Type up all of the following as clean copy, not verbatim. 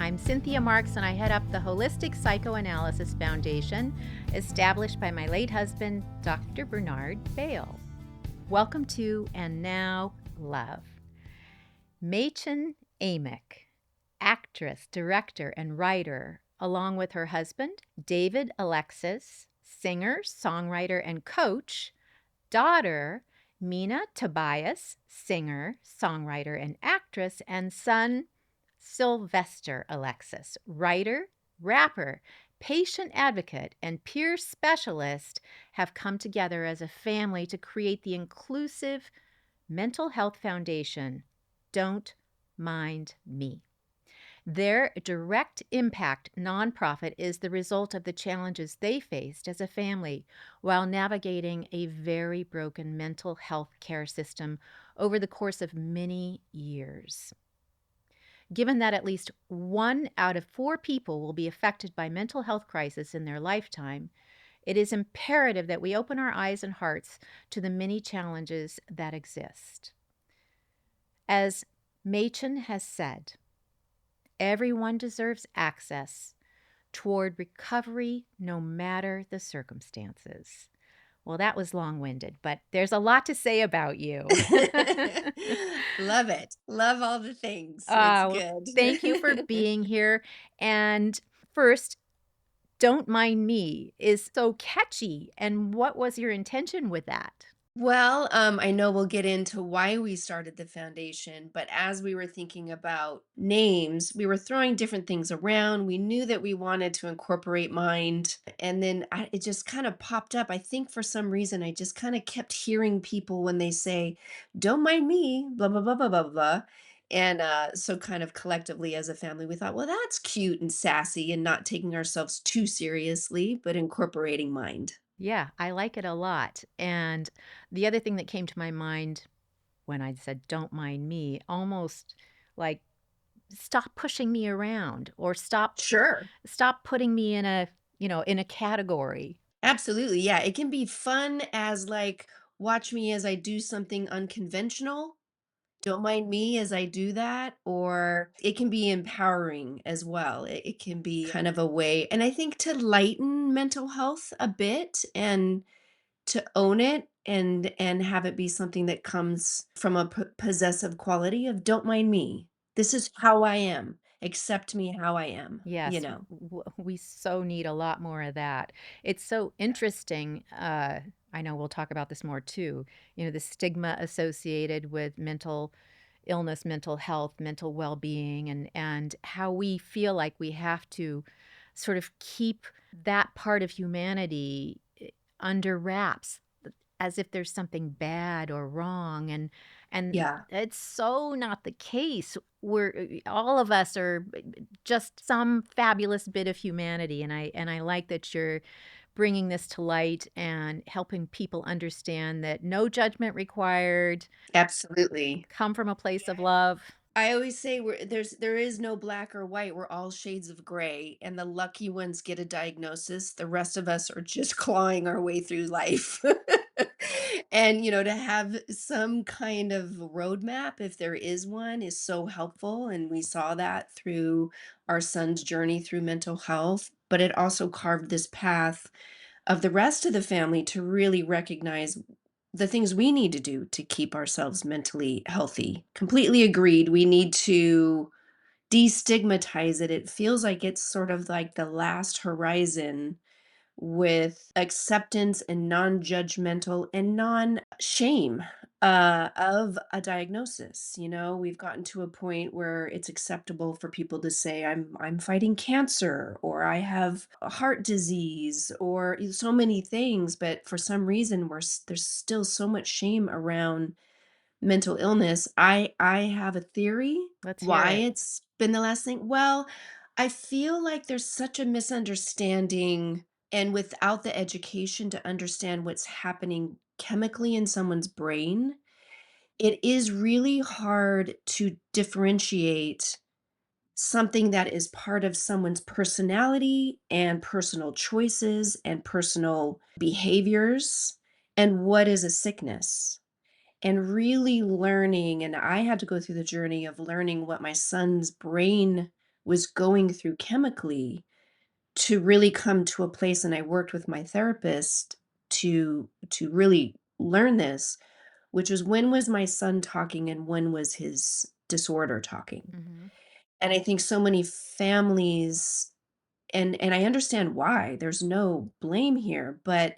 I'm Cynthia Marks, and I head up the Holistic Psychoanalysis Foundation, established by my late husband, Dr. Bernard Bale. Welcome to And Now Love. Mädchen Amick, actress, director, and writer, along with her husband, David Alexis, singer, songwriter, and coach, daughter, Mina Tobias, singer, songwriter, and actress, and son, Sylvester Alexis, writer, rapper, patient advocate, and peer specialist, have come together as a family to create the inclusive mental health foundation, Don't Mind Me. Their direct impact nonprofit is the result of the challenges they faced as a family while navigating a very broken mental health care system over the course of many years. Given that at least 1 out of 4 people will be affected by mental health crisis in their lifetime, it is imperative that we open our eyes and hearts to the many challenges that exist. As Mädchen has said, everyone deserves access toward recovery no matter the circumstances. Well, that was long-winded, but there's a lot to say about you. Love it. Love all the things. It's Well, good. thank you for being here. And first, Don't Mind Me is so catchy. And what was your intention with that? Well, I know we'll get into why we started the foundation, but as we were thinking about names, we were throwing different things around. We knew that we wanted to incorporate mind, and then it just kind of popped up. I think for some reason, I just kind of kept hearing people when they say, "Don't mind me," blah blah blah blah blah blah. And so, kind of collectively as a family, we thought, well, that's cute and sassy and not taking ourselves too seriously, but incorporating mind. Yeah, I like it a lot. And the other thing that came to my mind when I said, Don't mind me, almost like stop pushing me around or Sure. stop putting me in a category. Absolutely. Yeah. It can be fun as like, watch me as I do something unconventional. Don't mind me as I do that. Or it can be empowering as well. It can be kind of a way, and I think to lighten mental health a bit and to own it and have it be something that comes from a possessive quality of don't mind me. This is how I am. Accept me how I am, you Yes, know. we so need a lot more of that. It's so interesting. I know we'll talk about this more too. The stigma associated with mental illness, mental health, mental well-being, and how we feel like we have to sort of keep that part of humanity under wraps, as if there's something bad or wrong, and Yeah. it's so not the case. We're all of us are just some fabulous bit of humanity, and I like that you're bringing this to light and helping people understand that no judgment required, Absolutely. come from a place of love. I always say there is no black or white. We're all shades of gray, and the lucky ones get a diagnosis. The rest of us are just clawing our way through life. And to have some kind of roadmap, if there is one, is so helpful. And we saw that through our son's journey through mental health, but it also carved this path of the rest of the family to really recognize the things we need to do to keep ourselves mentally healthy. Completely agreed. We need to destigmatize it. It feels like it's sort of like the last horizon with acceptance and non-judgmental and non-shame of a diagnosis. We've gotten to a point where it's acceptable for people to say, I'm fighting cancer, or I have a heart disease, or so many things, but for some reason there's still so much shame around mental illness. I have a theory Let's hear why it. it's been the last thing. Well, I feel like there's such a misunderstanding, and without the education to understand what's happening chemically in someone's brain, it is really hard to differentiate something that is part of someone's personality and personal choices and personal behaviors and what is a sickness, and really learning. And I had to go through the journey of learning what my son's brain was going through chemically to really come to a place, and I worked with my therapist to really learn this, which was when was my son talking and when was his disorder talking. Mhm. And I think so many families, and I understand why, there's no blame here, but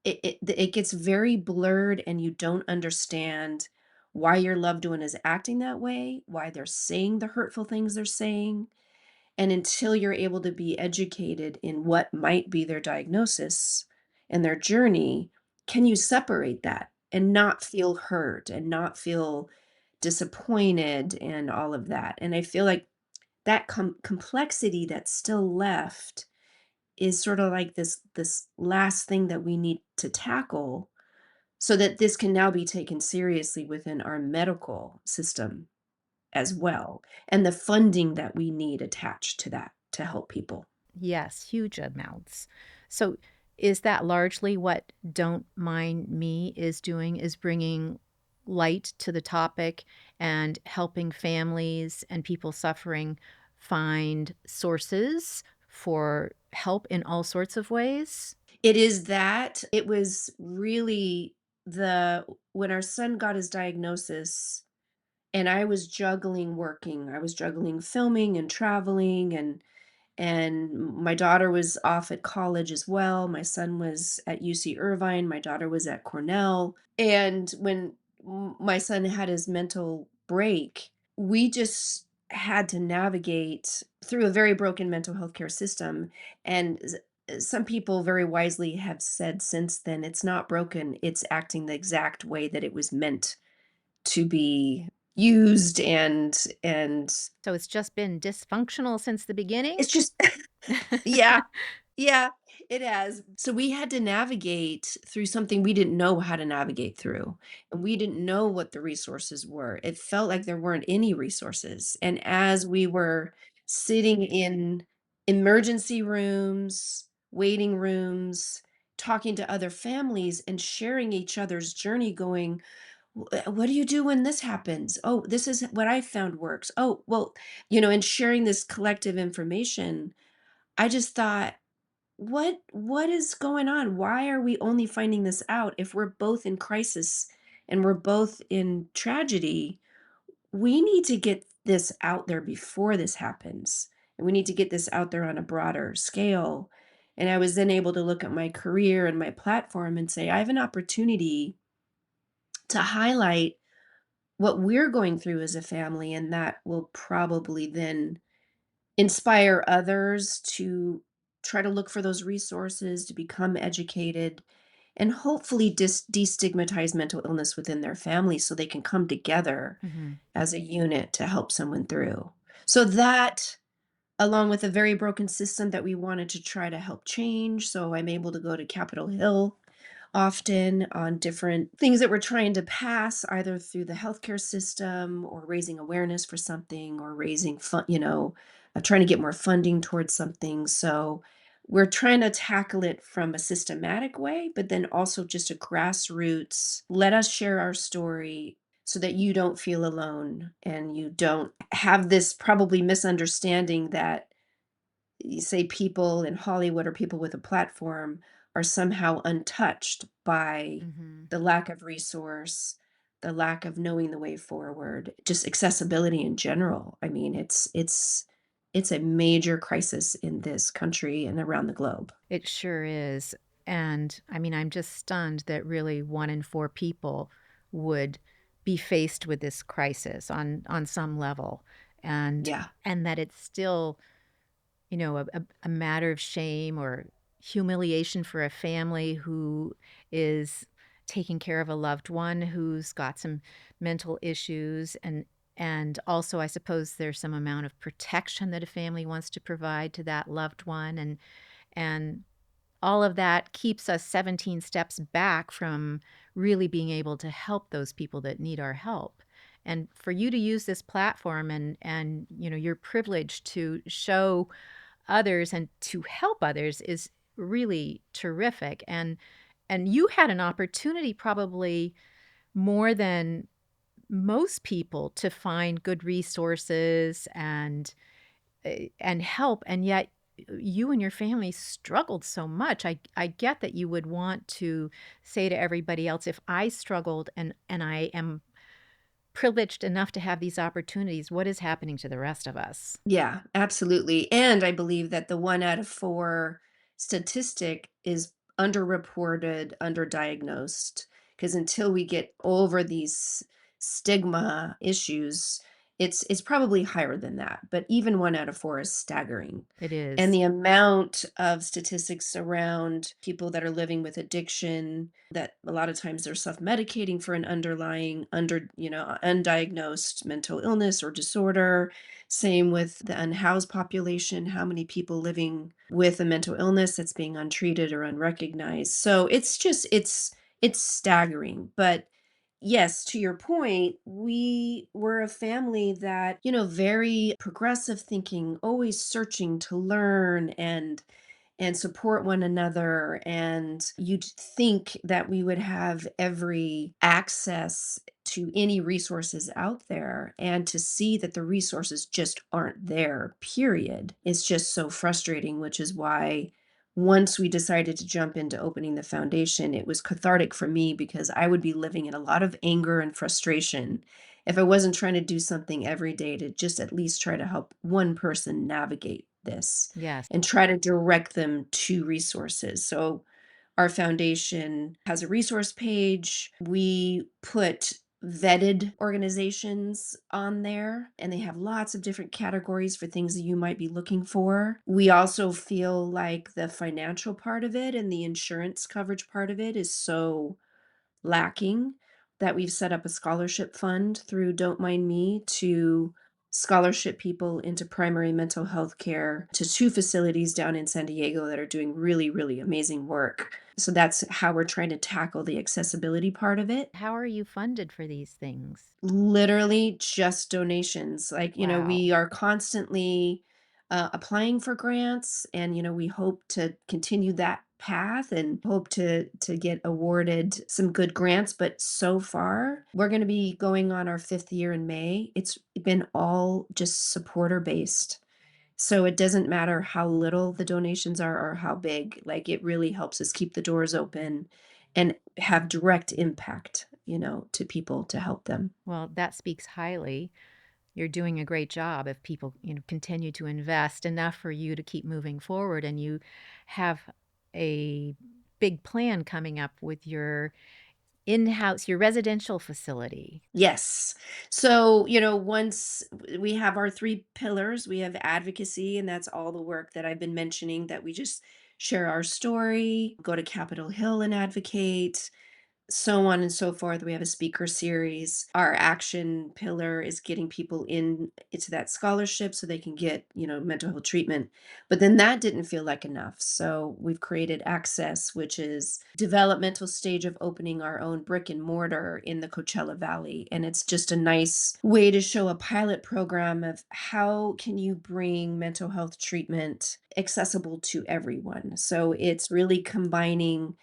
it gets very blurred and you don't understand why your loved one is acting that way, why they're saying the hurtful things they're saying. And until you're able to be educated in what might be their diagnosis and their journey, can you separate that and not feel hurt and not feel disappointed and all of that? And I feel like that complexity that's still left is sort of like this last thing that we need to tackle so that this can now be taken seriously within our medical system as well, and the funding that we need attached to that to help people. Yes, huge amounts. So is that largely what Don't Mind Me is doing, is bringing light to the topic and helping families and people suffering find sources for help in all sorts of ways? It is that. It was really the when our son got his diagnosis and I was juggling working, I was juggling filming and traveling, and my daughter was off at college as well. My son was at UC Irvine, my daughter was at Cornell. And when my son had his mental break, we just had to navigate through a very broken mental health care system. And some people very wisely have said since then, it's not broken, it's acting the exact way that it was meant to be used. And So it's just been dysfunctional since the beginning? it's just yeah. Yeah, it has. So we had to navigate through something we didn't know how to navigate through. And we didn't know what the resources were. It felt like there weren't any resources. And as we were sitting in emergency rooms, waiting rooms, talking to other families and sharing each other's journey, going, What do you do when this happens? Oh, this is what I found works. Oh, well, and sharing this collective information, I just thought, what is going on? Why are we only finding this out if we're both in crisis and we're both in tragedy? We need to get this out there before this happens. And we need to get this out there on a broader scale. And I was then able to look at my career and my platform and say, I have an opportunity to highlight what we're going through as a family. And that will probably then inspire others to try to look for those resources, to become educated, and hopefully destigmatize mental illness within their family so they can come together Mhm. as a unit to help someone through. So that, along with a very broken system that we wanted to try to help change. So I'm able to go to Capitol Hill often on different things that we're trying to pass, either through the healthcare system or raising awareness for something or raising fun, trying to get more funding towards something. So we're trying to tackle it from a systematic way, but then also just a grassroots, let us share our story so that you don't feel alone and you don't have this probably misunderstanding that you say people in Hollywood or people with a platform are somehow untouched by Mhm. the lack of resource, the lack of knowing the way forward, just accessibility in general. I mean, it's a major crisis in this country and around the globe. It sure is. And I mean, I'm just stunned that really 1 in 4 people would be faced with this crisis on some level, and Yeah. and that it's still, a matter of shame or humiliation for a family who is taking care of a loved one who's got some mental issues, and also I suppose there's some amount of protection that a family wants to provide to that loved one, and all of that keeps us 17 steps back from really being able to help those people that need our help. And for you to use this platform and your privilege to show others and to help others is really terrific. And you had an opportunity, probably more than most people, to find good resources and and help, and yet you and your family struggled so much. I get that you would want to say to everybody else, if I struggled and I am privileged enough to have these opportunities, what is happening to the rest of us? Yeah, absolutely. And I believe that the 1 out of 4 statistic is underreported, underdiagnosed, because until we get over these stigma issues, it's probably higher than that. But even 1 out of 4 is staggering. It And is. the amount of statistics around people that are living with addiction, that a lot of times they're self-medicating for an underlying undiagnosed mental illness or disorder. Same with the unhoused population, how many people living with a mental illness that's being untreated or unrecognized. So it's staggering. But yes, to your point, we were a family that, very progressive thinking, always searching to learn and support one another. And you'd think that we would have every access to any resources out there. And to see that the resources just aren't there, period, is just so frustrating, which is why once we decided to jump into opening the foundation, it was cathartic for me because I would be living in a lot of anger and frustration if I wasn't trying to do something every day to just at least try to help one person navigate this Yes. and try to direct them to resources. So our foundation has a resource page. We put vetted organizations on there, and they have lots of different categories for things that you might be looking for. We also feel like the financial part of it and the insurance coverage part of it is so lacking that we've set up a scholarship fund through Don't Mind Me to scholarship people into primary mental health care to 2 facilities down in San Diego that are doing really, really amazing work. So that's how we're trying to tackle the accessibility part of it. How are you funded for these things? Literally just donations. Like, Wow. we are constantly applying for grants, and we hope to continue that path and hope to get awarded some good grants. But so far, we're going to be going on our 5th year in May. It's been all just supporter based. So it doesn't matter how little the donations are or how big, like it really helps us keep the doors open and have direct impact, to people to help them. Well, that speaks highly. You're doing a great job if people, continue to invest enough for you to keep moving forward, and you have a big plan coming up with your residential facility. Yes. So, once we have our 3 pillars, we have advocacy, and that's all the work that I've been mentioning, that we just share our story, go to Capitol Hill and advocate, so on and so forth. We have a speaker series. Our action pillar is getting people into that scholarship so they can get, mental health treatment. But then that didn't feel like enough. So we've created access, which is developmental stage of opening our own brick and mortar in the Coachella Valley. And it's just a nice way to show a pilot program of how can you bring mental health treatment accessible to everyone. So it's really combining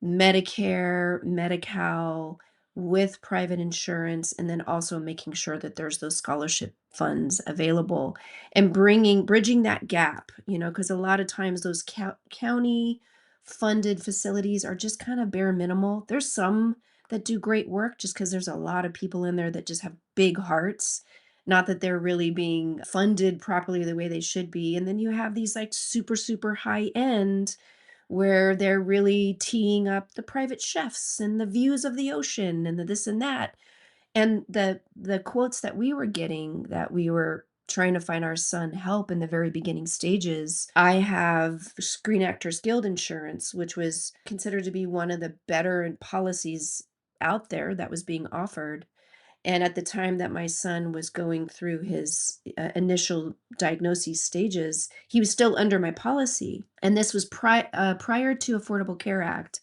Medicare, Medi-Cal with private insurance, and then also making sure that there's those scholarship funds available and bridging that gap, because a lot of times those county funded facilities are just kind of bare minimal. There's some that do great work just because there's a lot of people in there that just have big hearts. Not that they're really being funded properly the way they should be. And then you have these like super, super high end where they're really teeing up the private chefs and the views of the ocean and the this and that. And the quotes that we were getting, that we were trying to find our son help in the very beginning stages. I have Screen Actors Guild insurance, which was considered to be one of the better policies out there that was being offered. And at the time that my son was going through his initial diagnosis stages, he was still under my policy. And this was prior to Affordable Care Act.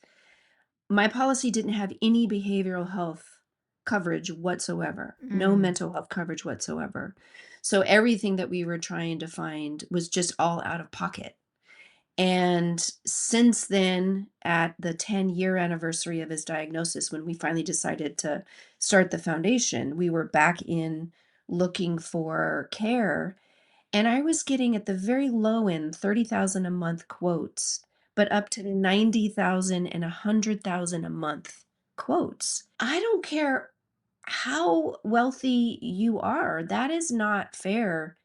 My policy didn't have any behavioral health coverage whatsoever, no Mm. mental health coverage whatsoever. So everything that we were trying to find was just all out of pocket. And since then, at the 10-year anniversary of his diagnosis, when we finally decided to start the foundation, we were back in looking for care. And I was getting at the very low end 30,000 a month quotes, but up to 90,000 and 100,000 a month quotes. I don't care how wealthy you are. That is not fair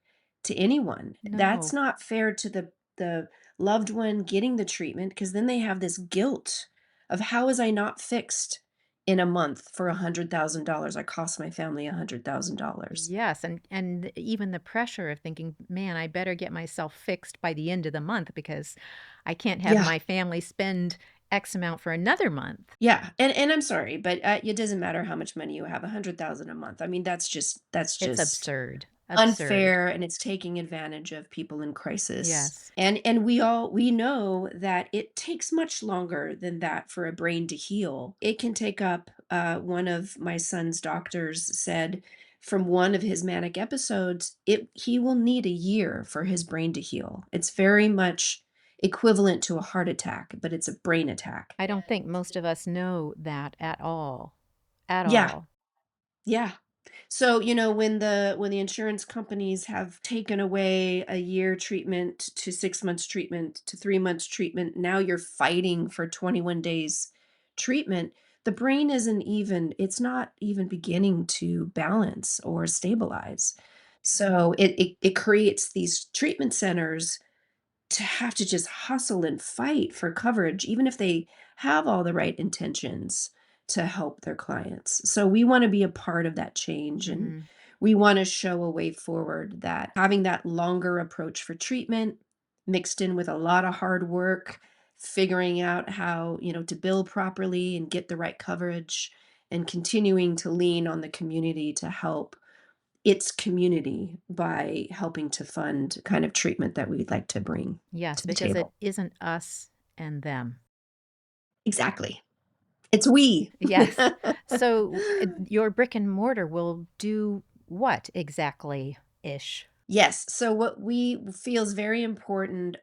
to anyone. That's No. not fair to the loved one getting the treatment, because then they have this guilt of, how is I not fixed in a month for $100,000? I cost my family $100,000. Yes, and even the pressure of thinking, "Man, I better get myself fixed by the end of the month because I can't have Yeah. my family spend X amount for another month." Yeah, and I'm sorry, but, it doesn't matter how much money you have, 100,000 a month. I mean, that's It's just absurd. Absurd. unfair, and it's taking advantage of people in crisis. Yes. And we know that it takes much longer than that for a brain to heal. It can take up, one of my son's doctors said, from one of his manic episodes, he will need a year for his brain to heal. It's very much equivalent to a heart attack, but it's a brain attack. I don't think most of us know that at all. At Yeah. all. Yeah. So, when the insurance companies have taken away a year treatment to 6 months treatment to 3 months treatment, now you're fighting for 21 days treatment. The brain it's not even beginning to balance or stabilize. So it creates these treatment centers to have to just hustle and fight for coverage, even if they have all the right intentions to help their clients. So we want to be a part of that change, and Mhm. we want to show a way forward, that having that longer approach for treatment mixed in with a lot of hard work, figuring out how, to bill properly and get the right coverage, and continuing to lean on the community to help its community by helping to fund kind of treatment that we'd like to bring Yes, to the because it table. isn't us and them. Exactly. It's we. Yes. So, your brick and mortar will do what exactly-ish? Yes. So what we feels very important,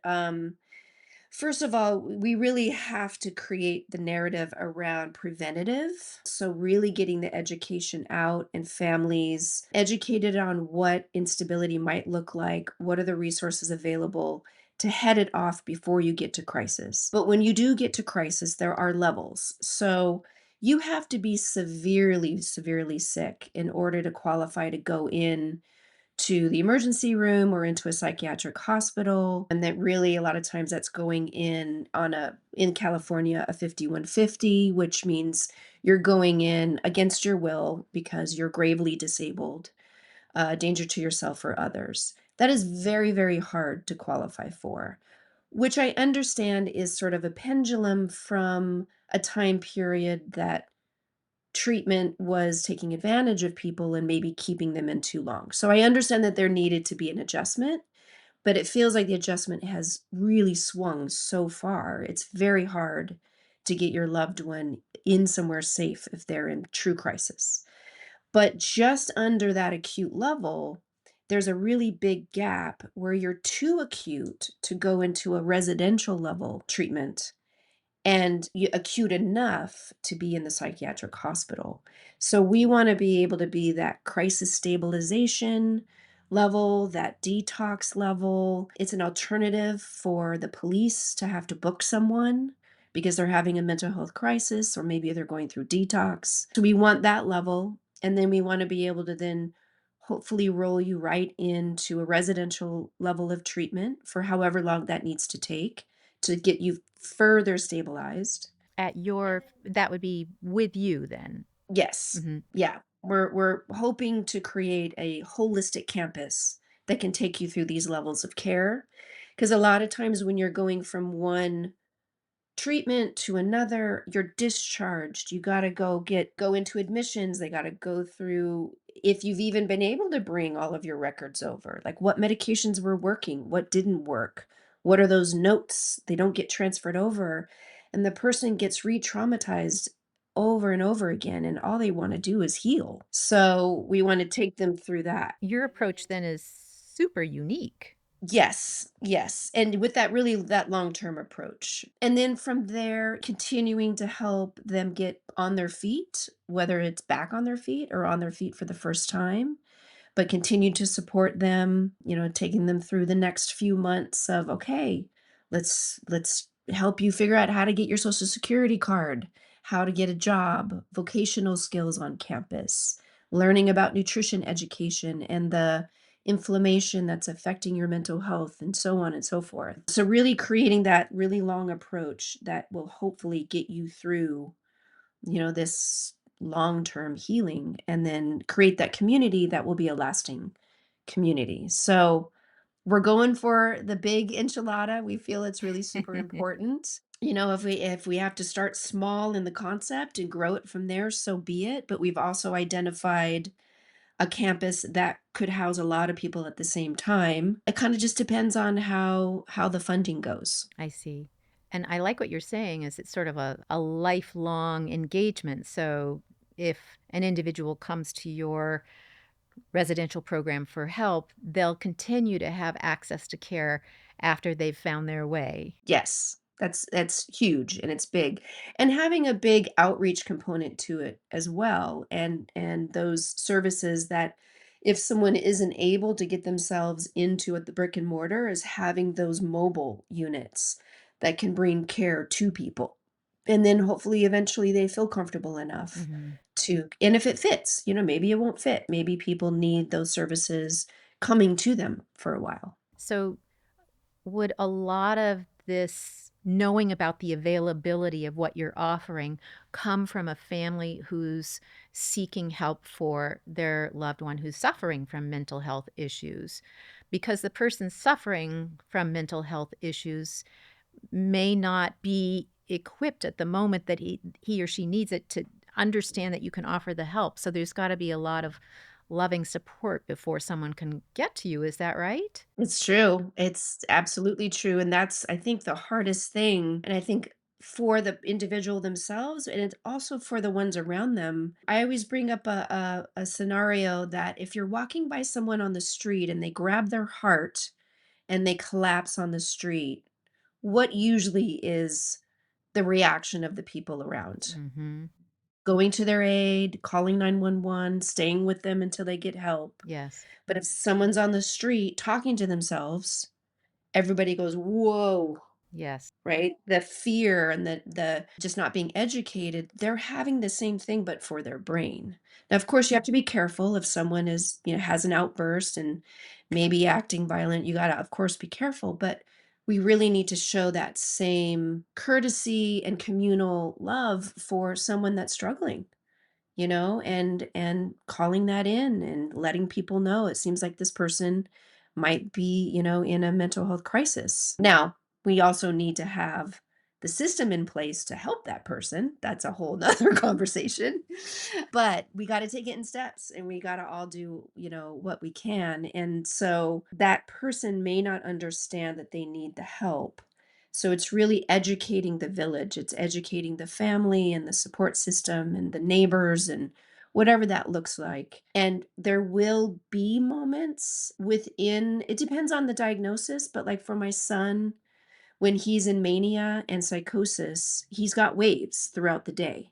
first of all, we really have to create the narrative around preventative. So, really getting the education out, and families educated on what instability might look like, what are the resources available to head it off before you get to crisis. But when you do get to crisis, there are levels. So, you have to be severely, severely sick in order to qualify to go in to the emergency room or into a psychiatric hospital. And that really, a lot of times, that's going in on in California, a 5150, which means you're going in against your will because you're gravely disabled, danger to yourself or others. That is very, very hard to qualify for, which I understand is sort of a pendulum from a time period that treatment was taking advantage of people and maybe keeping them in too long. So I understand that there needed to be an adjustment, but it feels like the adjustment has really swung so far. It's very hard to get your loved one in somewhere safe if they're in true crisis. But just under that acute level, there's a really big gap where you're too acute to go into a residential level treatment, and acute enough to be in the psychiatric hospital. So we want to be able to be that crisis stabilization level, that detox level. It's an alternative for the police to have to book someone because they're having a mental health crisis, or maybe they're going through detox. So we want that level. And then we want to be able to then hopefully roll you right into a residential level of treatment for however long that needs to take to get you further stabilized. At your that would be with you then? Yes. Mhm. Yeah. We're hoping to create a holistic campus that can take you through these levels of care. Because a lot of times when you're going from one treatment to another, you're discharged. You got to go into admissions. They got to go through, if you've even been able to bring all of your records over, like what medications were working, what didn't work, what are those notes? They don't get transferred over, and the person gets re-traumatized over and over again, and all they want to do is heal. So we want to take them through that. Your approach then is super unique. Yes, yes. And with that long-term approach. And then from there, continuing to help them get on their feet, whether it's back on their feet or on their feet for the first time. but continue to support them, taking them through the next few months of, okay, let's help you figure out how to get your social security card, how to get a job, vocational skills on campus, learning about nutrition education and the inflammation that's affecting your mental health and so on and so forth. So really creating that really long approach that will hopefully get you through, this long-term healing and then create that community that will be a lasting community. So we're going for the big enchilada. We feel it's really super important. If we have to start small in the concept and grow it from there, so be it. But we've also identified a campus that could house a lot of people at the same time. It kind of just depends on how the funding goes. I see. And I like what you're saying is it's sort of a lifelong engagement. So if an individual comes to your residential program for help, they'll continue to have access to care after they've found their way. Yes, that's huge and it's big. And having a big outreach component to it as well, and those services that if someone isn't able to get themselves into at the brick and mortar is having those mobile units that can bring care to people. And then hopefully eventually they feel comfortable enough Mhm. and if it fits, maybe it won't fit. Maybe people need those services coming to them for a while. So would a lot of this knowing about the availability of what you're offering come from a family who's seeking help for their loved one who's suffering from mental health issues? Because the person suffering from mental health issues may not be equipped at the moment that he or she needs it to understand that you can offer the help. So there's got to be a lot of loving support before someone can get to you. Is that right? It's true. It's absolutely true. And that's, I think, the hardest thing. And I think for the individual themselves, and it's also for the ones around them. I always bring up a scenario that if you're walking by someone on the street and they grab their heart and they collapse on the street, what usually is the reaction of the people around? Mhm. Going to their aid, calling 911, staying with them until they get help. Yes. But if someone's on the street talking to themselves, everybody goes, "Whoa," Yes. right? The fear and the just not being educated, they're having the same thing, but for their brain. Now, of course, you have to be careful if someone has an outburst and maybe acting violent, you gotta, of course, be careful, but we really need to show that same courtesy and communal love for someone that's struggling, and calling that in and letting people know it seems like this person might be, in a mental health crisis. Now, we also need to have the system in place to help that person. That's a whole nother conversation. But we got to take it in steps and we got to all do, what we can. And so that person may not understand that they need the help. So it's really educating the village. It's educating the family and the support system and the neighbors and whatever that looks like. And there will be moments within, it depends on the diagnosis, but like for my son, when he's in mania and psychosis, he's got waves throughout the day.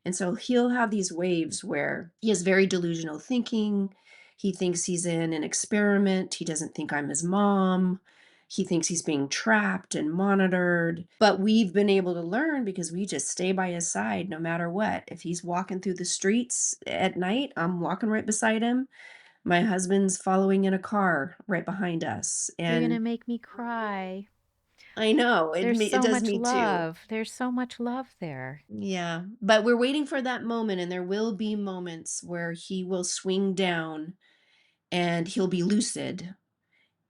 And so he'll have these waves where he has very delusional thinking. He thinks he's in an experiment. He doesn't think I'm his mom. He thinks he's being trapped and monitored. But we've been able to learn because we just stay by his side no matter what. If he's walking through the streets at night, I'm walking right beside him. My husband's following in a car right behind us. You're gonna And make me cry. I know There's it so does much me too. love. There's so much love there. Yeah, but we're waiting for that moment, and there will be moments where he will swing down and he'll be lucid.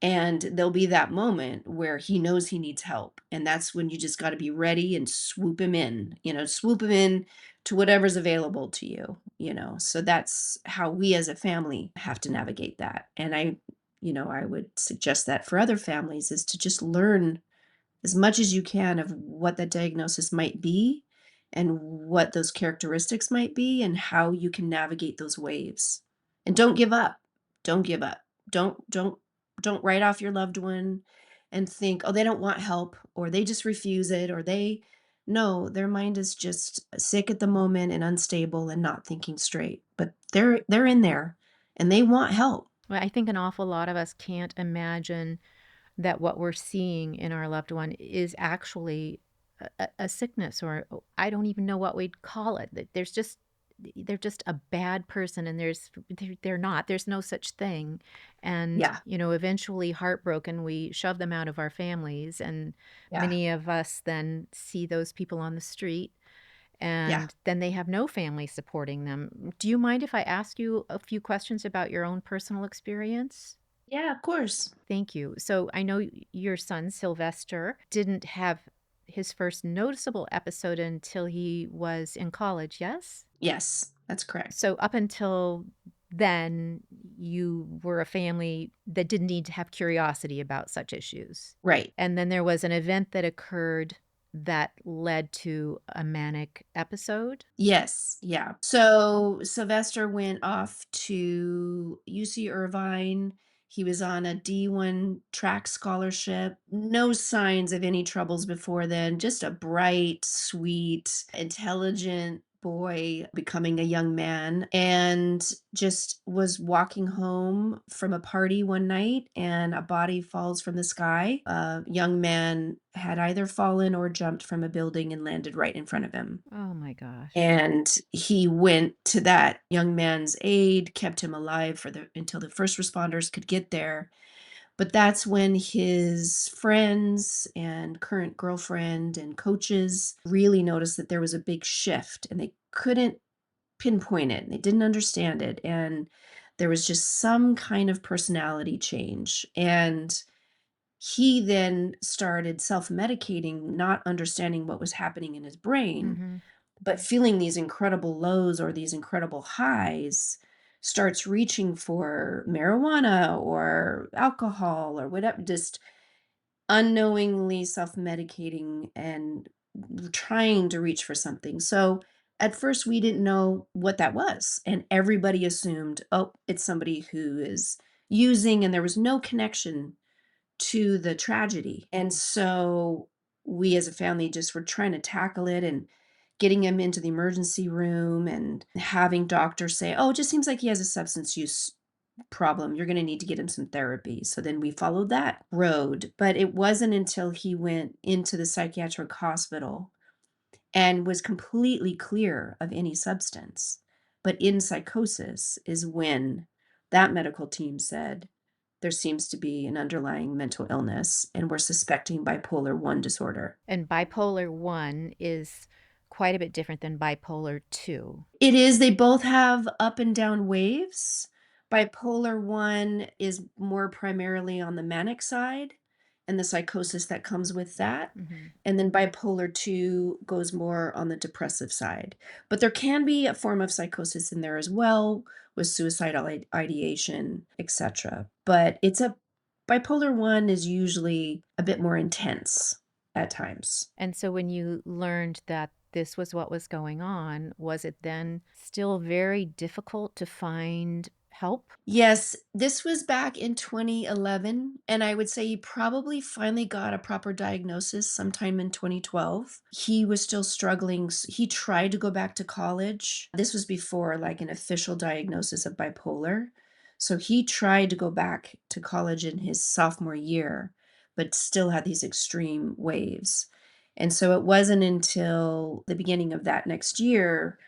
And there'll be that moment where he knows he needs help. And that's when you just got to be ready and swoop him in to whatever's available to you. So that's how we as a family have to navigate that. And I would suggest that for other families is to just learn as much as you can of what that diagnosis might be and what those characteristics might be and how you can navigate those waves. And don't give up. Don't give up. Don't write off your loved one and think, "Oh, they don't want help or they just refuse it or they no, their mind is just sick at the moment and unstable and not thinking straight. But they're in there and they want help. Well, I think an awful lot of us can't imagine that what we're seeing in our loved one is actually a sickness, or I don't even know what we'd call it. That there's just they're just a bad person, and they're not. There's no such thing. And, Yeah, eventually heartbroken, we shove them out of our families, and yeah, many of us then see those people on the street, yeah. and then they have no family supporting them. Do you mind if I ask you a few questions about your own personal experience? Yeah, of course. Thank you. So I know your son, Sylvester, didn't have his first noticeable episode until he was in college, yes? Yes, that's correct. So up until then, you were a family that didn't need to have curiosity about such issues. Right. And then there was an event that occurred that led to a manic episode. Yes, yeah. So Sylvester went off to UC Irvine. He was on a D1 track scholarship. No signs of any troubles before then. Just a bright, sweet, intelligent boy becoming a young man, and just was walking home from a party one night and a body falls from the sky. A young man had either fallen or jumped from a building and landed right in front of him. Oh my gosh. And he went to that young man's aid, kept him alive for the until the first responders could get there. But that's when his friends and current girlfriend and coaches really noticed that there was a big shift, and they couldn't pinpoint it. They didn't understand it. And there was just some kind of personality change. And he then started self-medicating, not understanding what was happening in his brain, Mhm. but feeling these incredible lows or these incredible highs, starts reaching for marijuana or alcohol or whatever, just unknowingly self-medicating and trying to reach for something. So at first we didn't know what that was, and everybody assumed, oh, it's somebody who is using, and there was no connection to the tragedy. And so we as a family just were trying to tackle it and getting him into the emergency room and having doctors say, "Oh, it just seems like he has a substance use problem. You're going to need to get him some therapy." So then we followed that road. But it wasn't until he went into the psychiatric hospital and was completely clear of any substance, but in psychosis, is when that medical team said, there seems to be an underlying mental illness, and we're suspecting bipolar 1 disorder. And bipolar 1 is quite a bit different than bipolar 2. It is, they both have up and down waves. Bipolar 1 is more primarily on the manic side and the psychosis that comes with that. Mhm. And then bipolar 2 goes more on the depressive side. But there can be a form of psychosis in there as well with suicidal ideation, etc. But it's a bipolar 1 is usually a bit more intense at times. And so when you learned that this was what was going on, was it then still very difficult to find help? Yes, this was back in 2011, and I would say he probably finally got a proper diagnosis sometime in 2012. He was still struggling. He tried to go back to college. This was before like an official diagnosis of bipolar. So he tried to go back to college in his sophomore year, but still had these extreme waves. And so it wasn't until the beginning of that next year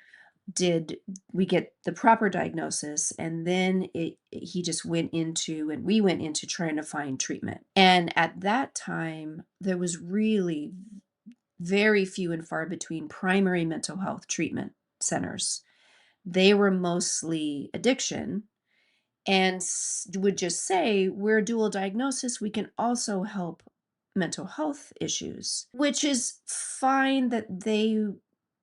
did we get the proper diagnosis, and then he just went into, and we went into trying to find treatment. And at that time there was really very few and far between primary mental health treatment centers. They were mostly addiction, and would just say, we're a dual diagnosis, we can also help mental health issues, which is fine that they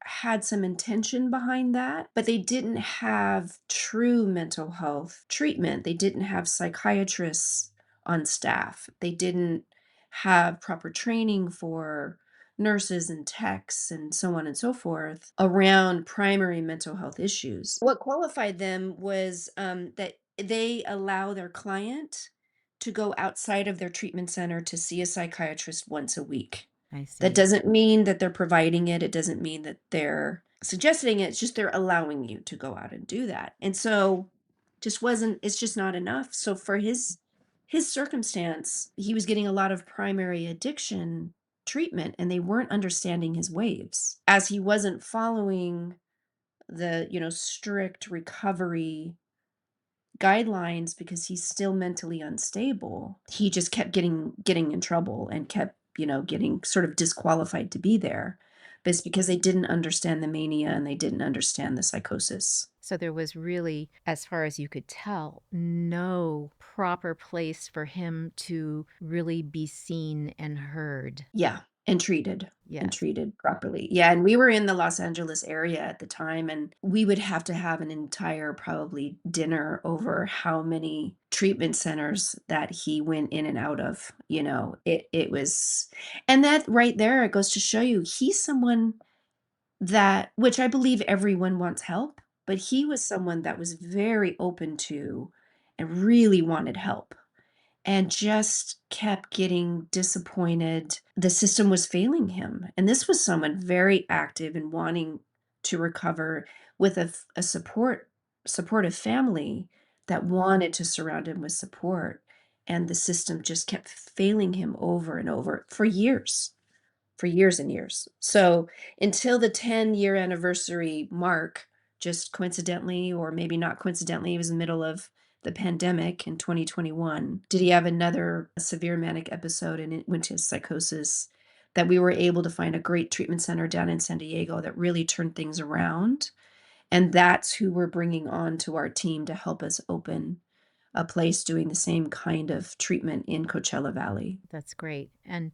had some intention behind that, but they didn't have true mental health treatment. They didn't have psychiatrists on staff. They didn't have proper training for nurses and techs and so on and so forth around primary mental health issues. What qualified them was that they allow their client to go outside of their treatment center to see a psychiatrist once a week. I That see. doesn't mean that they're providing it. It doesn't mean that they're suggesting it. It's just they're allowing you to go out and do that. And so just wasn't it's just not enough. So for his circumstance, he was getting a lot of primary addiction treatment and they weren't understanding his waves. As he wasn't following the, strict recovery guidelines because he's still mentally unstable. He just kept getting in trouble and kept, getting sort of disqualified to be there. But it's because they didn't understand the mania and they didn't understand the psychosis. So there was really, as far as you could tell, no proper place for him to really be seen and heard. Yeah, and treated Yes. properly. Yeah, and we were in the Los Angeles area at the time, and we would have to have an entire probably dinner over how many treatment centers that he went in and out of, it was, and that right there, it goes to show you he's someone that, which I believe everyone wants help, but he was someone that was very open to and really wanted help and just kept getting disappointed. The system was failing him. And this was someone very active and wanting to recover with a supportive family that wanted to surround him with support. And the system just kept failing him over and over for years and years. So until the 10-year anniversary mark, just coincidentally, or maybe not coincidentally, it was the middle of the pandemic in 2021, did he have another severe manic episode and it went to psychosis that we were able to find a great treatment center down in San Diego that really turned things around. And that's who we're bringing on to our team to help us open a place doing the same kind of treatment in Coachella Valley. That's great. And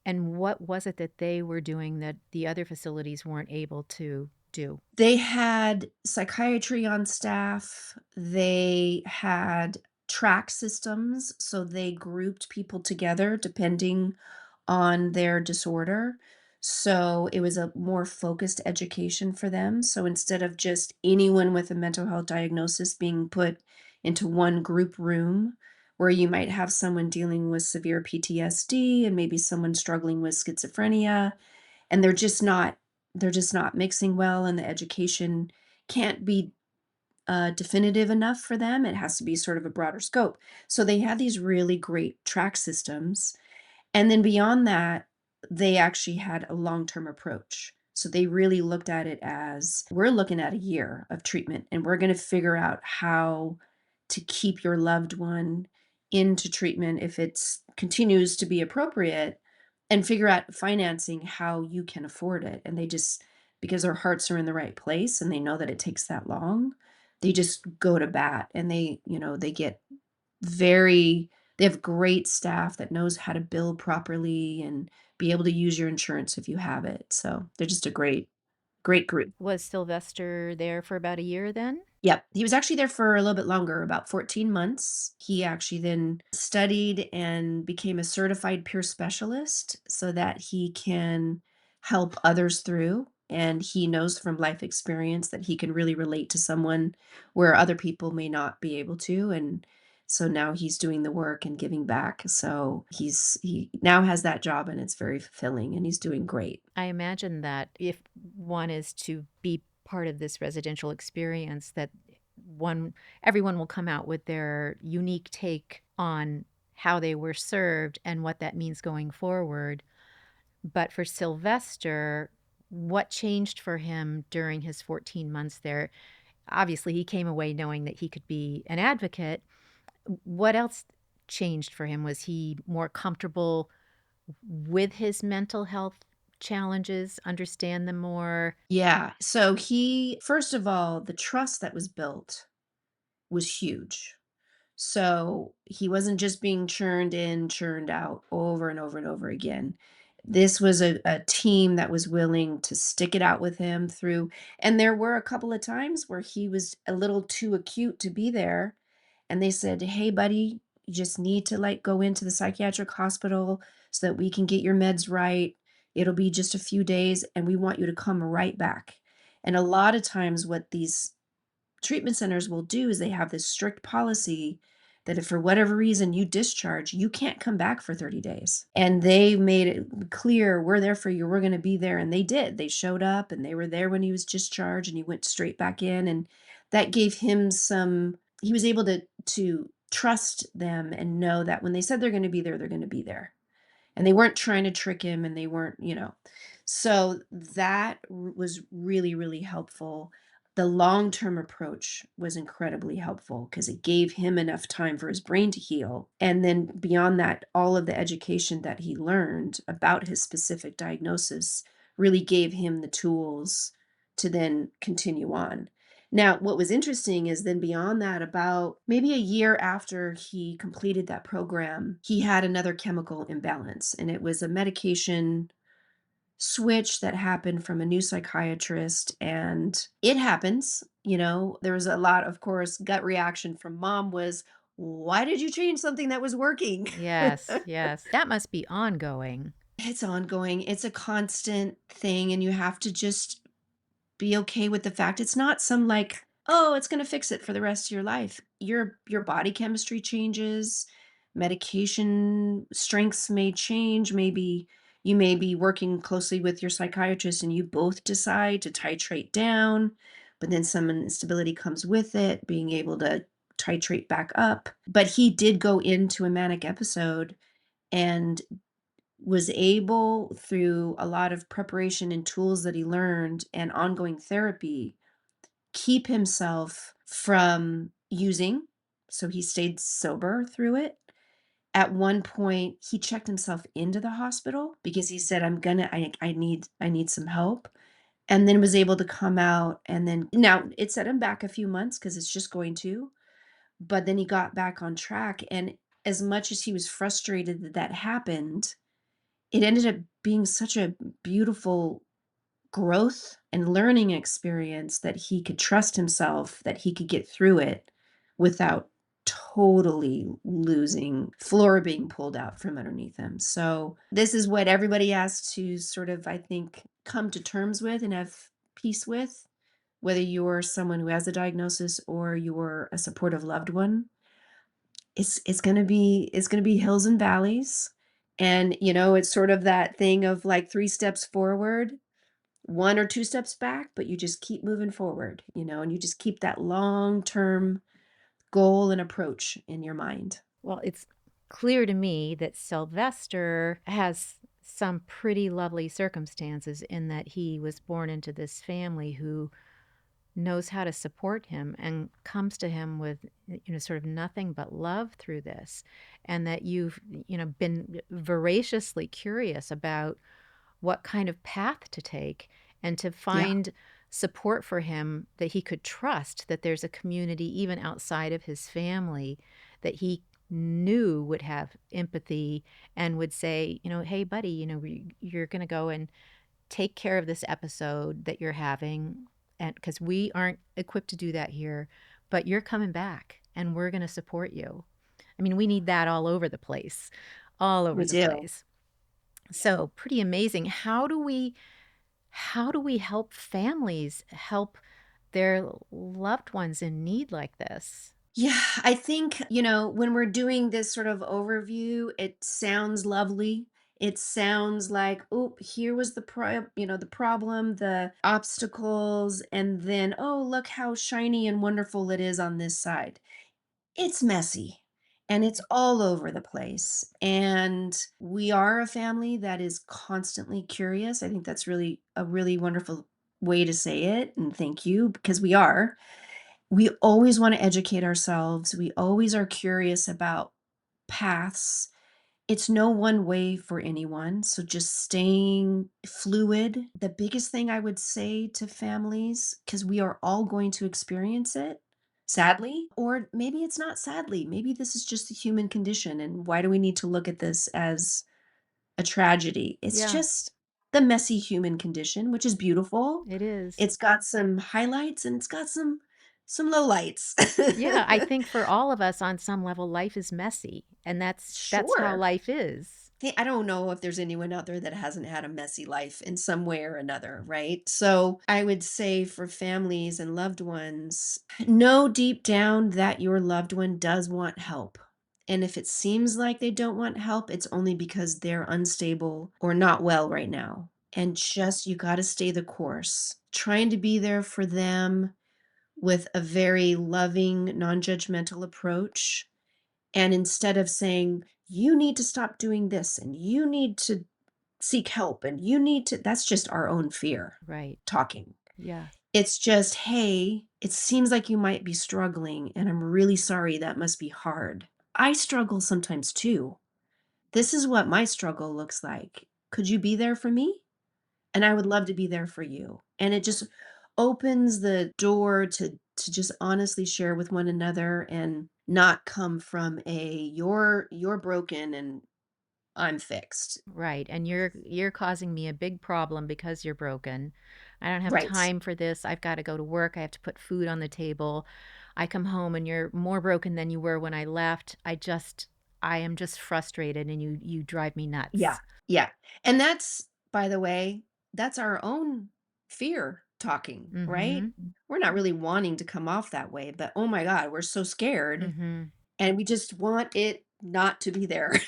what was it that they were doing that the other facilities weren't able to do? They had psychiatry on staff. They had track systems, so they grouped people together depending on their disorder. So it was a more focused education for them. So instead of just anyone with a mental health diagnosis being put into one group room, where you might have someone dealing with severe PTSD and maybe someone struggling with schizophrenia, and they're just not mixing well, and the education can't be definitive enough for them. It has to be sort of a broader scope. So they had these really great track systems, and then beyond that, they actually had a long-term approach. So they really looked at it as, we're looking at a year of treatment, and we're going to figure out how to keep your loved one into treatment if it's continues to be appropriate, and figure out financing how you can afford it. And they just, because their hearts are in the right place and they know that it takes that long, they just go to bat, and they get very they have great staff that knows how to bill properly and be able to use your insurance if you have it. So they're just a great group. Was Sylvester there for about a year then? Yep. He was actually there for a little bit longer, about 14 months. He actually then studied and became a certified peer specialist so that he can help others through. And he knows from life experience that he can really relate to someone where other people may not be able to. And so now he's doing the work and giving back. So he now has that job and it's very fulfilling and he's doing great. I imagine that if one is to be part of this residential experience, that one everyone will come out with their unique take on how they were served and what that means going forward. But for Sylvester, what changed for him during his 14 months there? Obviously, he came away knowing that he could be an advocate. What else changed for him? Was he more comfortable with his mental health challenges, understand them more? Yeah. So he, first of all, the trust that was built was huge. So he wasn't just being churned in, churned out over and over and over again. This was a team that was willing to stick it out with him through. And there were a couple of times where he was a little too acute to be there. And they said, "Hey, buddy, you just need to like go into the psychiatric hospital so that we can get your meds right. It'll be just a few days and we want you to come right back." And a lot of times, what these treatment centers will do is they have this strict policy that if for whatever reason you discharge, you can't come back for 30 days. And they made it clear, we're there for you. We're going to be there. And they did. They showed up and they were there when he was discharged and he went straight back in. And that gave him some he was able to trust them and know that when they said they're going to be there, they're going to be there, and they weren't trying to trick him, and they weren't, so that was really, really helpful. The long-term approach was incredibly helpful because it gave him enough time for his brain to heal. And then beyond that, all of the education that he learned about his specific diagnosis really gave him the tools to then continue on. Now, what was interesting is then beyond that, about maybe a year after he completed that program, he had another chemical imbalance, and it was a medication switch that happened from a new psychiatrist. And it happens, there was a lot, of course, gut reaction from mom was, why did you change something that was working? Yes, yes. That must be ongoing. It's ongoing, it's a constant thing, and you have to just be okay with the fact it's not some like, oh, it's going to fix it for the rest of your life. Your body chemistry changes, medication strengths may change. Maybe you may be working closely with your psychiatrist and you both decide to titrate down, but then some instability comes with it, being able to titrate back up. But he did go into a manic episode and was able, through a lot of preparation and tools that he learned and ongoing therapy, keep himself from using. So he stayed sober through it. At one point, he checked himself into the hospital because he said, I need some help. And then was able to come out. And then now it set him back a few months because it's just going to, but then he got back on track. And as much as he was frustrated that that happened, it ended up being such a beautiful growth and learning experience that he could trust himself, that he could get through it without totally losing floor being pulled out from underneath him. So this is what everybody has to sort of, I think, come to terms with and have peace with, whether you're someone who has a diagnosis or you're a supportive loved one. It's gonna be hills and valleys. And it's sort of that thing of like 3 steps forward, 1 or 2 steps back, but you just keep moving forward, and you just keep that long-term goal and approach in your mind. Well, it's clear to me that Sylvester has some pretty lovely circumstances in that he was born into this family who knows how to support him and comes to him with sort of nothing but love through this, and that you've been voraciously curious about what kind of path to take and to Yeah, find support for him, that he could trust that there's a community even outside of his family that he knew would have empathy and would say, hey buddy, you're going to go and take care of this episode that you're having, and because we aren't equipped to do that here, but you're coming back and we're going to support you. I mean, we need that all over the place, all over we the do. place. So pretty amazing. How do we help families help their loved ones in need like this? Yeah, I think, when we're doing this sort of overview, it sounds lovely. It sounds like, oh, here was the problem, the obstacles, and then, oh, look how shiny and wonderful it is on this side. It's messy and it's all over the place. And we are a family that is constantly curious. I think that's really a really wonderful way to say it. And thank you, because we are. We always want to educate ourselves. We always are curious about paths. It's no one way for anyone. So just staying fluid. The biggest thing I would say to families, because we are all going to experience it, sadly, or maybe it's not sadly. Maybe this is just the human condition. And why do we need to look at this as a tragedy? It's Yeah, just the messy human condition, which is beautiful. it is. It's got some highlights and it's got some lowlights. Yeah, I think for all of us on some level, life is messy, and that's how Sure. life is. Hey, I don't know if there's anyone out there that hasn't had a messy life in some way or another, right? So I would say for families and loved ones, know deep down that your loved one does want help. And if it seems like they don't want help, it's only because they're unstable or not well right now. And just, you got to stay the course, trying to be there for them with a very loving, non-judgmental approach. And instead of saying, you need to stop doing this and you need to seek help and you need to, that's just our own fear Right. talking. Yeah. It's just, hey, it seems like you might be struggling, and I'm really sorry that must be hard. I struggle sometimes too. This is what my struggle looks like. Could you be there for me? And I would love to be there for you. And it just opens the door to just honestly share with one another and not come from a you're broken and I'm fixed. Right. And you're causing me a big problem because you're broken. I don't have Right. time for this. I've got to go to work. I have to put food on the table. I come home and you're more broken than you were when I left. I am just frustrated and you drive me Yeah. nuts. Yeah. And that's, by the way, that's our own fear talking, right? Mhm. We're not really wanting to come off that way, but oh my God, we're so scared Mhm. and we just want it not to be there.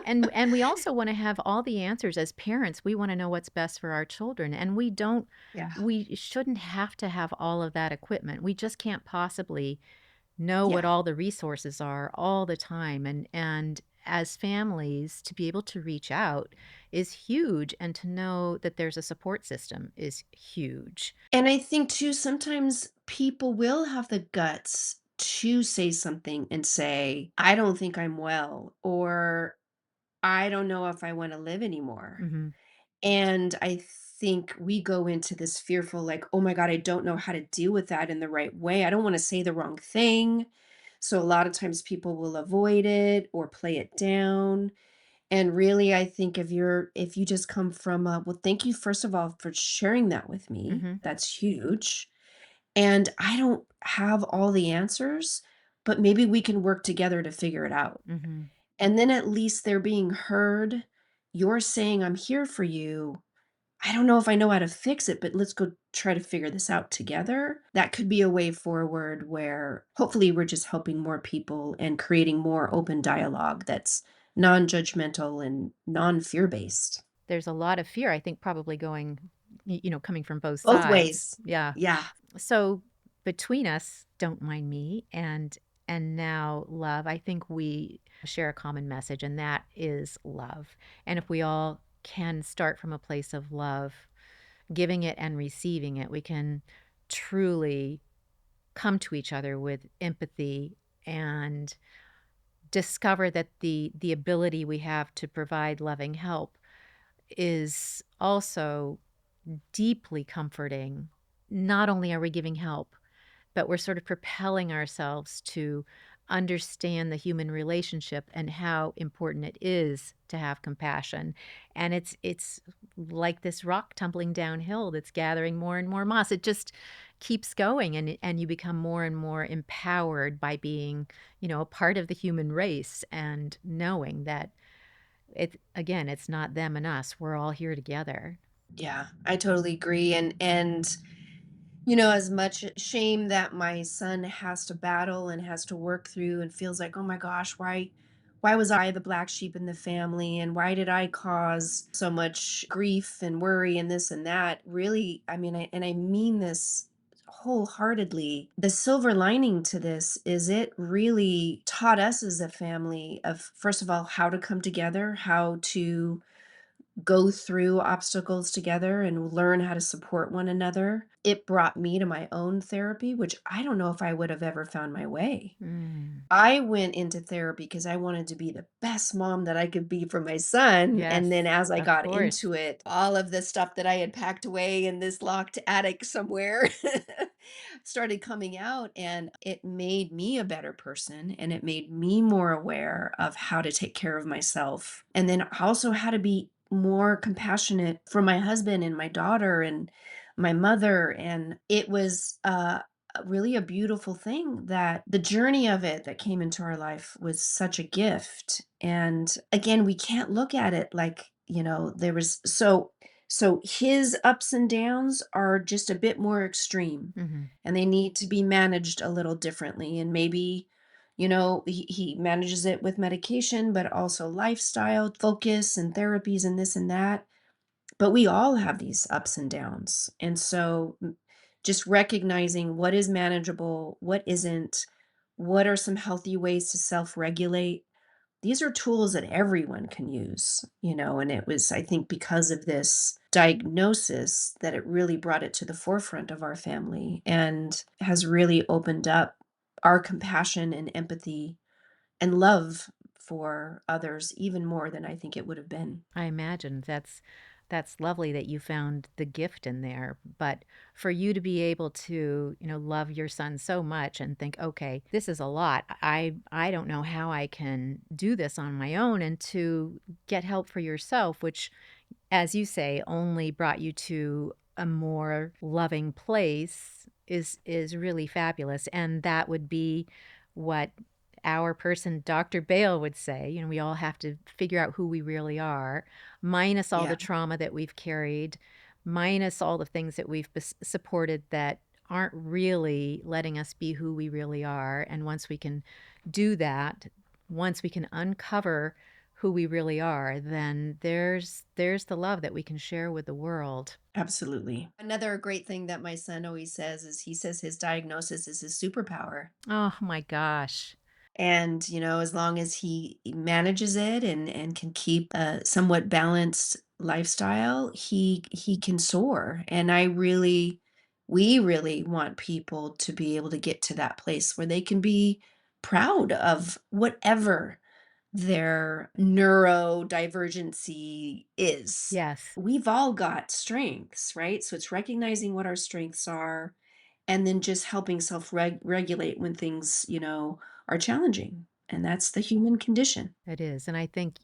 And we also wanna have all the answers as parents. We wanna know what's best for our children, and Yeah. we shouldn't have to have all of that equipment. We just can't possibly know what Yeah. all the resources are all the time, and as families, to be able to reach out is huge, and to know that there's a support system is huge. And I think too, sometimes people will have the guts to say something and say, I don't think I'm well, or I don't know if I want to live anymore. Mhm. And I think we go into this fearful, like, oh my God, I don't know how to deal with that in the right way. I don't want to say the wrong thing. So a lot of times people will avoid it or play it down. And really, I think if you just come from well, thank you first of all for sharing that with me. Mhm. That's huge. And I don't have all the answers, but maybe we can work together to figure it out. Mhm. And then at least they're being heard. You're saying, I'm here for you. I don't know if I know how to fix it, but let's go try to figure this out together. That could be a way forward where hopefully we're just helping more people and creating more open dialogue that's non judgmental and non fear based. There's a lot of fear, I think, probably coming from both Both sides. ways. Yeah. Yeah. So between us, don't mind me, and now love, I think we share a common message, and that is love. And if we all can start from a place of love, giving it and receiving it, we can truly come to each other with empathy and discover that the ability we have to provide loving help is also deeply comforting. Not only are we giving help, but we're sort of propelling ourselves to understand the human relationship and how important it is to have compassion. And it's like this rock tumbling downhill that's gathering more and more moss. It just keeps going, and you become more and more empowered by being, a part of the human race, and knowing that it's not them and us. We're all here together. Yeah. I totally agree. And as much shame that my son has to battle and has to work through and feels like, "Oh my gosh, why was I the black sheep in the family and why did I cause so much grief and worry and this and that?" Really, I mean, I mean this wholeheartedly. The silver lining to this is it really taught us as a family of, first of all, how to come together, how to go through obstacles together and learn how to support one another. It brought me to my own therapy, which I don't know if I would have ever found my way. Mm. I went into therapy because I wanted to be the best mom that I could be for my son. And Yes, then as I of got course. into it, all of the stuff that I had packed away in this locked attic somewhere started coming out. And it made me a better person. And it made me more aware of how to take care of myself. And then also how to be more compassionate for my husband and my daughter and my mother. And it was, really a beautiful thing that the journey of it that came into our life was such a gift. And again, we can't look at it like, there was so his ups and downs are just a bit more extreme Mhm. and they need to be managed a little differently. And maybe, he manages it with medication, but also lifestyle focus and therapies and this and that. But we all have these ups and downs. And so just recognizing what is manageable, what isn't, what are some healthy ways to self-regulate. These are tools that everyone can use, and it was, I think, because of this diagnosis that it really brought it to the forefront of our family and has really opened up our compassion and empathy and love for others even more than I think it would have been. I imagine that's lovely that you found the gift in there, but for you to be able to, love your son so much and think, "Okay, this is a lot. I don't know how I can do this on my own," and to get help for yourself, which, as you say, only brought you to a more loving place is really fabulous, and that would be what our person, Dr. Bale, would say. We all have to figure out who we really are, minus all the Yeah, trauma that we've carried, minus all the things that we've supported that aren't really letting us be who we really are. And once we can do that, once we can uncover who we really are, then there's the love that we can share with the world. absolutely. Another great thing that my son always says is he says his diagnosis is his superpower. Oh my gosh. And, as long as he manages it and can keep a somewhat balanced lifestyle, he can soar. And we really want people to be able to get to that place where they can be proud of whatever their neurodivergency is. Yes, We've all got strengths, right? So it's recognizing what our strengths are and then just helping self regulate when things, are challenging. And that's the human condition. it is, and I think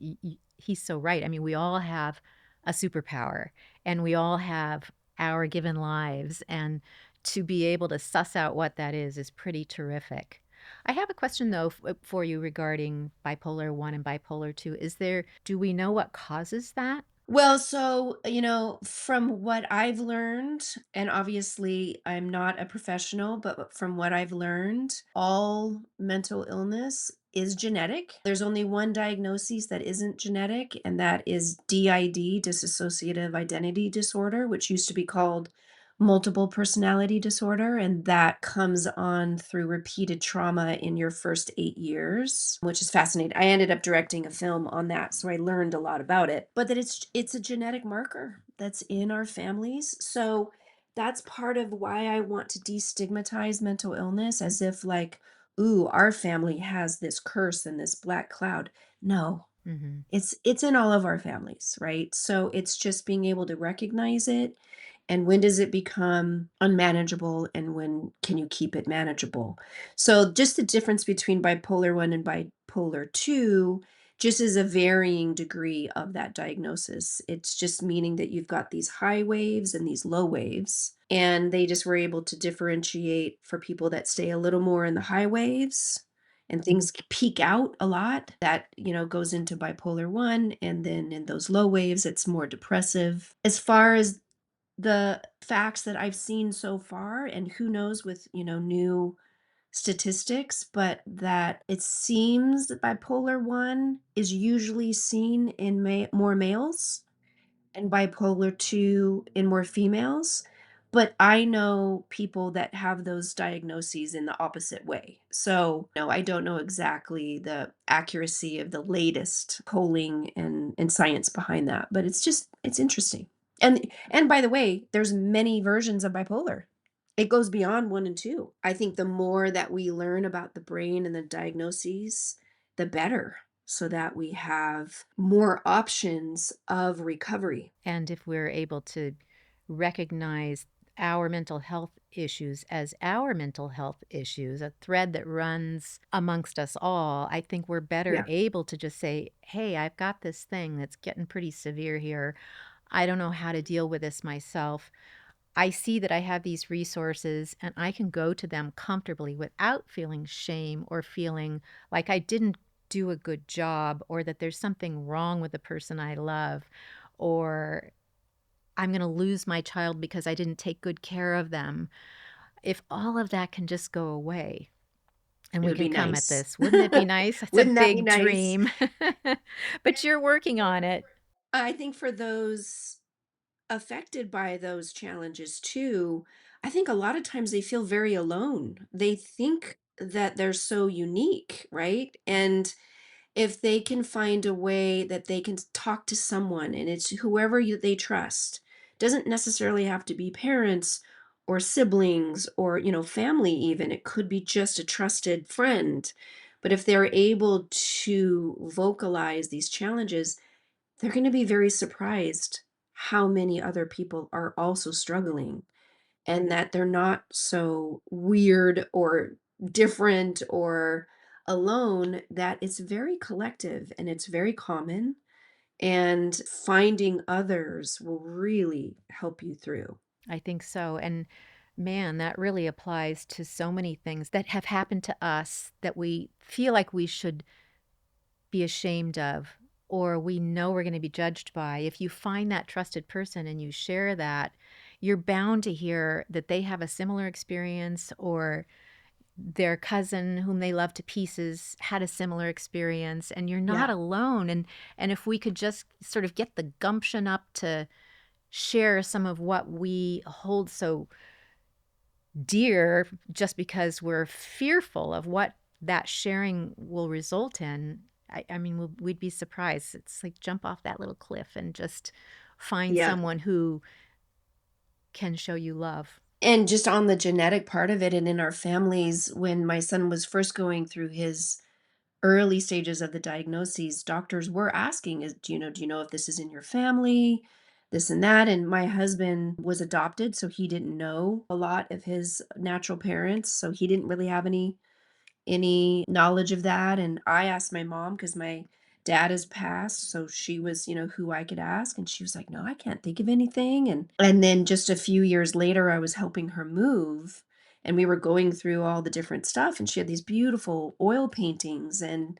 he's so right. I mean, we all have a superpower, and we all have our given lives, and to be able to suss out what that is pretty terrific. I have a question though for you regarding bipolar 1 and bipolar 2. Do we know what causes that? Well, so, from what I've learned, and obviously I'm not a professional, but from what I've learned, all mental illness is genetic. There's only one diagnosis that isn't genetic, and that is DID, dissociative identity disorder, which used to be called multiple personality disorder. And that comes on through repeated trauma in your first 8 years, which is fascinating. I ended up directing a film on that, so I learned a lot about it. But that it's a genetic marker that's in our families. So that's part of why I want to destigmatize mental illness as if like, ooh, our family has this curse and this black cloud. No, Mhm. it's in all of our families, right? So it's just being able to recognize it, and when does it become unmanageable and when can you keep it manageable? So just the difference between bipolar 1 and bipolar 2 just is a varying degree of that diagnosis. It's just meaning that you've got these high waves and these low waves, and they just were able to differentiate for people that stay a little more in the high waves and things peak out a lot. That, goes into bipolar 1, and then in those low waves it's more depressive. As far as the facts that I've seen so far, and who knows with, new statistics, but that it seems that bipolar 1 is usually seen in more males and bipolar 2 in more females. But I know people that have those diagnoses in the opposite way. So, no, I don't know exactly the accuracy of the latest polling and science behind that, but it's interesting. And by the way, there's many versions of bipolar. It goes beyond 1 and 2. I think the more that we learn about the brain and the diagnoses, the better, so that we have more options of recovery. And if we're able to recognize our mental health issues as our mental health issues, a thread that runs amongst us all, I think we're better Yeah. able to just say, "Hey, I've got this thing that's getting pretty severe here. I don't know how to deal with this myself. I see that I have these resources and I can go to them comfortably without feeling shame or feeling like I didn't do a good job or that there's something wrong with the person I love or I'm going to lose my child because I didn't take good care of them." If all of that can just go away and It we would can be come at nice. this, wouldn't it be nice? It's a Wouldn't that be big nice? dream, but you're working on it. I think for those affected by those challenges too, I think a lot of times they feel very alone. They think that they're so unique, right? And if they can find a way that they can talk to someone, and it's whoever they trust, doesn't necessarily have to be parents or siblings or, family even. It could be just a trusted friend. But if they're able to vocalize these challenges, they're going to be very surprised how many other people are also struggling, and that they're not so weird or different or alone, that it's very collective and it's very common, and finding others will really help you through. I think so. And man, that really applies to so many things that have happened to us that we feel like we should be ashamed of or we know we're going to be judged by. If you find that trusted person and you share that, you're bound to hear that they have a similar experience or their cousin whom they love to pieces had a similar experience and you're not Yeah. alone. And if we could just sort of get the gumption up to share some of what we hold so dear just because we're fearful of what that sharing will result in. I mean, we'd be surprised. It's like jump off that little cliff and just find Yeah. someone who can show you love. And just on the genetic part of it, and in our families, when my son was first going through his early stages of the diagnoses, doctors were asking, do you know if this is in your family, this and that? And my husband was adopted, so he didn't know a lot of his natural parents, so he didn't really have any knowledge of that. And I asked my mom because my dad has passed, so she was, who I could ask, and she was like, "No, I can't think of anything." And then just a few years later, I was helping her move, and we were going through all the different stuff, and she had these beautiful oil paintings, and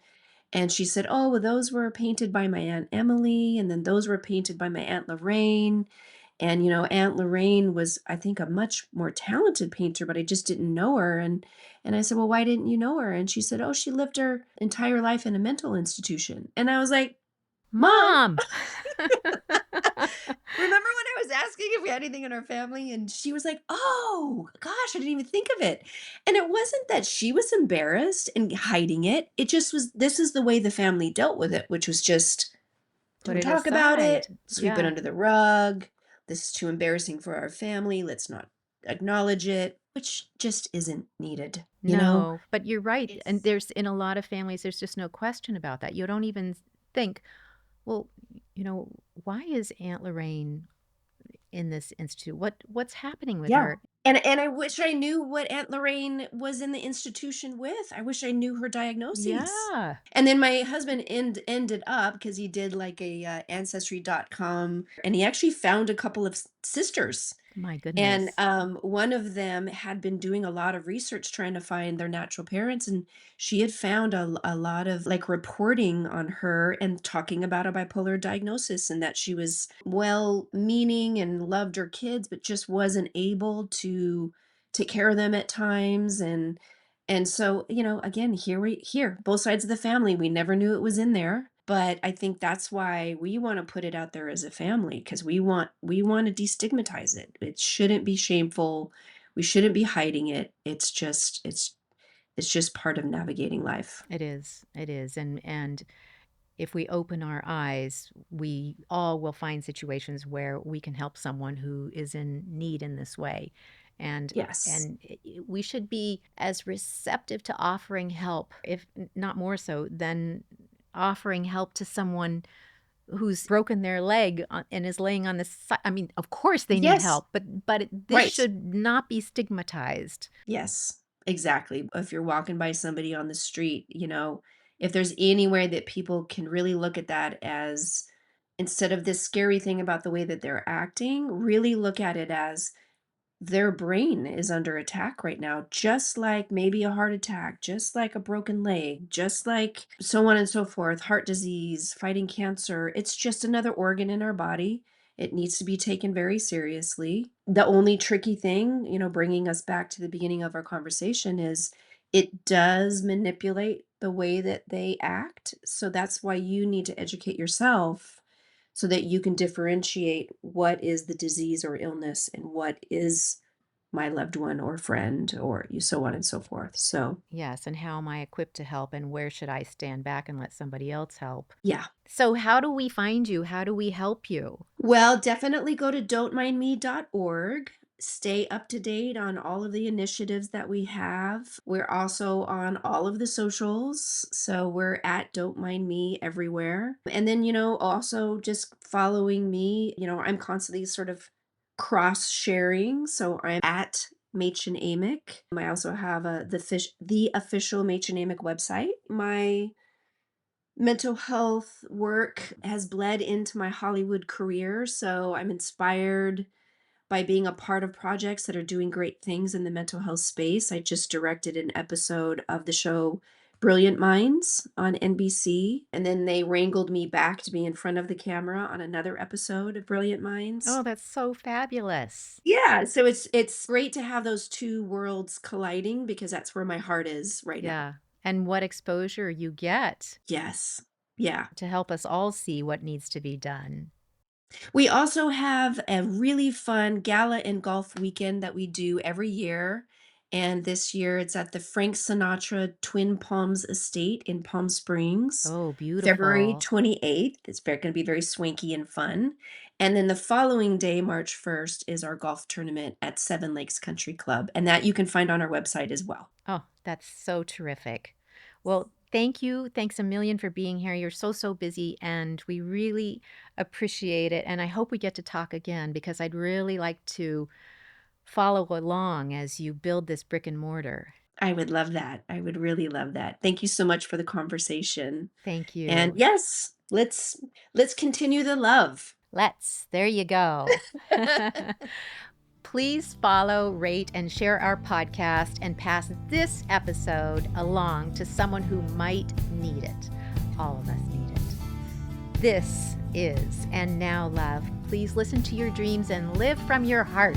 she said, "Oh, well, those were painted by my Aunt Emily, and then those were painted by my Aunt Lorraine." And, Aunt Lorraine was, I think, a much more talented painter, but I just didn't know her. And I said, "Well, why didn't you know her?" And she said, "Oh, she lived her entire life in a mental institution." And I was like, "Mom, Mom! remember when I was asking if we had anything in our family?" And she was like, "Oh, gosh, I didn't even think of it." And it wasn't that she was embarrassed and hiding it. It just was, this is the way the family dealt with it, which was just, Put don't it talk about aside. it, sweep it Yeah. under the rug. This is too embarrassing for our family. Let's not acknowledge it, which just isn't needed, you know? No, but you're right. And It's there's in a lot of families, there's just no question about that. You don't even think, well, you know, why is Aunt Lorraine in this institute? What's happening with Yeah. her? And I wish I knew what Aunt Lorraine was in the institution with. I wish I knew her diagnoses. Yeah. And then my husband ended up, because he did like a ancestry.com, and he actually found a couple of sisters. My And goodness. one of them had been doing a lot of research trying to find their natural parents, and she had found a lot of like reporting on her and talking about a bipolar diagnosis, and that she was well meaning and loved her kids, but just wasn't able to take care of them at times. And so, again, here, both sides of the family, we never knew it was in there. But I think that's why we want to put it out there as a family, because we want to destigmatize it. It shouldn't be shameful. We shouldn't be hiding it. It's just part of navigating life. It is. It is. And if we open our eyes, we all will find situations where we can help someone who is in need in this way. And Yes. we should be as receptive to offering help, if not more so, than offering help to someone who's broken their leg and is laying on the side. I mean, of course they need Yes. help, but this Right. should not be stigmatized. Yes, exactly. If you're walking by somebody on the street, if there's anywhere that people can really look at that as, instead of this scary thing about the way that they're acting, really look at it as their brain is under attack right now, just like maybe a heart attack, just like a broken leg, just like so on and so forth, heart disease, fighting cancer. It's just another organ in our body. It needs to be taken very seriously. The only tricky thing, bringing us back to the beginning of our conversation, is it does manipulate the way that they act. So that's why you need to educate yourself so that you can differentiate what is the disease or illness and what is my loved one or friend or so on and so forth. So, Yes, and how am I equipped to help, and where should I stand back and let somebody else help? yeah. So how do we find you? How do we help you? Well, definitely go to don'tmindme.org. Stay up to date on all of the initiatives that we have. We're also on all of the socials. So we're at Don't Mind Me everywhere. And then, also just following me, I'm constantly sort of cross sharing. So I'm at Mädchen Amick. I also have the official Mädchen Amick website. My mental health work has bled into my Hollywood career, so I'm inspired by being a part of projects that are doing great things in the mental health space. I just directed an episode of the show Brilliant Minds on NBC, and then they wrangled me back to be in front of the camera on another episode of Brilliant Oh, Minds. that's so fabulous. Yeah, so it's great to have those two worlds colliding because that's where my heart is right now. Yeah. And what exposure you get Yes. Yeah. to help us all see what needs to be done. We also have a really fun gala and golf weekend that we do every year. And this year it's at the Frank Sinatra Twin Palms Estate in Palm Springs, Oh, February beautiful. 28th. It's going to be very swanky and fun. And then the following day, March 1st, is our golf tournament at Seven Lakes Country Club. And that you can find on our website as well. Oh, that's so terrific. Well, thank you. Thanks a million for being here. You're so, so busy, and we really appreciate it. And I hope we get to talk again because I'd really like to follow along as you build this brick and mortar. I would love that. I would really love that. Thank you so much for the conversation. Thank And you. yes, let's continue the love. There you go. Please follow, rate, and share our podcast and pass this episode along to someone who might need it. All of us need it. This is And Now Love. Please listen to your dreams and live from your heart.